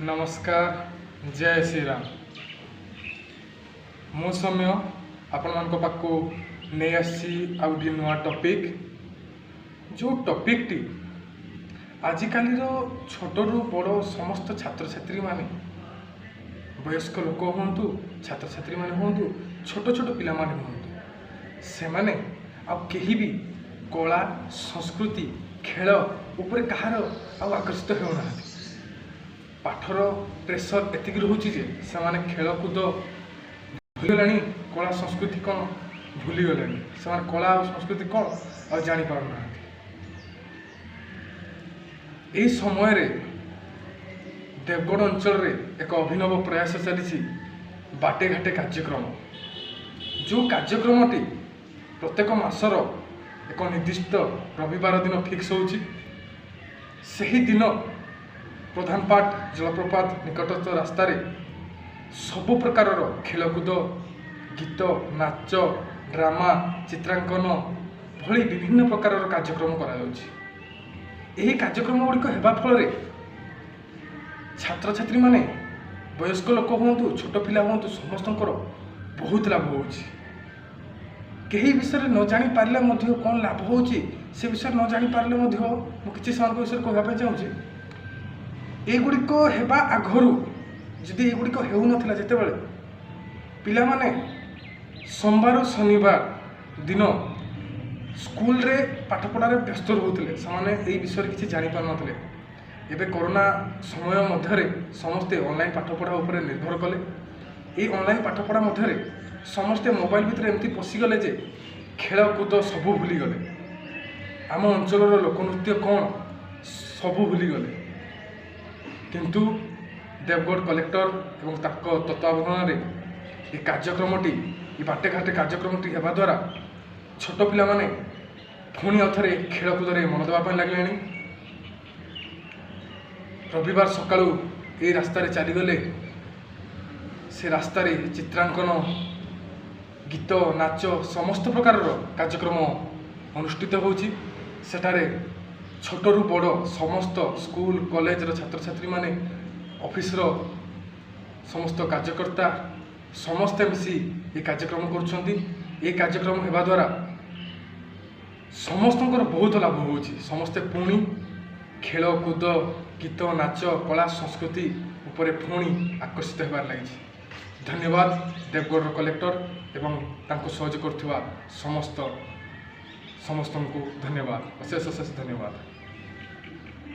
नमस्कार जय श्री राम। मो सौम्य आपण मान पाखु नहीं आसी आउडी नुआ टॉपिक जो टॉपिक टी आजिकल छोट रु बड़ समस्त छात्र छात्री माने वयस्क लोक हूँ छात्र छात्री माने हूँ छोट छोट पिला माने हूँ से माने कहीं भी कला संस्कृति खेल उपरे कहार आकर्षित होना पाठर प्रेसर एतिक रोचे से माने खेलकूद भूलीगला कला संस्कृति कौन भूलीगले से कला और संस्कृति कौन और जापर ना यही समय रे देवगढ़ अंचल रे एक अभिनव प्रयास चली बाटे घाटे कार्यक्रम जो कार्यक्रमटी प्रत्येक मासर एक निर्दिष्ट रविवार दिन फिक्स होची सही दिन प्रधानपाट जलप्रपात निकटस्थ रास्त सबु प्रकार खेलकूद गीत नाच ड्रामा चित्रांकन भली विभिन्न प्रकार कार्यक्रम करा कार्यक्रम गुड़िक होगा फल छात्र छात्री माने वयस्क लोक हूँ छोट पिला हूँ समस्त बहुत लाभ हो कहीं विषय न जानी पारे कौन लाभ हो विषय न जानी पारे मुझे से विषय कहवाई चाहूँगी एगुड़िक हेबा आगरू जदि एगुड़िक हेउ नथिला जेतेबेले पिला माने सोमवार शनिवार दिन स्कूल रे पाठ पढ़ारे व्यस्त रोते से विषय किसी जानी पार नथिले एबे कोरोना समय मध्य समस्ते ऑनलाइन पाठ पढ़ा उपरे निर्भर कले ऑनलाइन पाठ पढ़ा मध्य समस्ते मोबाइल भितर एमती पशिगले जे खेलकूद सबू भूलीगले आम अंचल लोकनृत्य कौन सबू भूलीगले किंतु देवगढ़ कलेक्टर एवं तत्वावधान ये कार्यक्रमटी ये बाटे घाटे कार्यक्रमटी होगा द्वारा छोट पिला माने पुणी अथरे खेलकूद मन देवाई लगे रविवार सकाळू ये रास्तार चलीगले से रास्तार चित्रांकन गीत नाच समस्त प्रकार कार्यक्रम अनुष्ठित होची सेठारे छोटू बड़ समस्त स्कूल कॉलेज छात्र छात्री माने ऑफिस समस्त कार्यकर्ता समस्ते मिसी ये कार्यक्रम कर कार्यक्रम होगा द्वारा समस्त बहुत लाभ हो समस्ते पुणी खेलकूद गीत नाच कला संस्कृति उपरे पुणी आकर्षित होबार लगी। धन्यवाद देवगढ़ कलेक्टर एवं तांको सहयोग करथिबा समस्त को धन्यवाद अशेष अशेष धन्यवाद।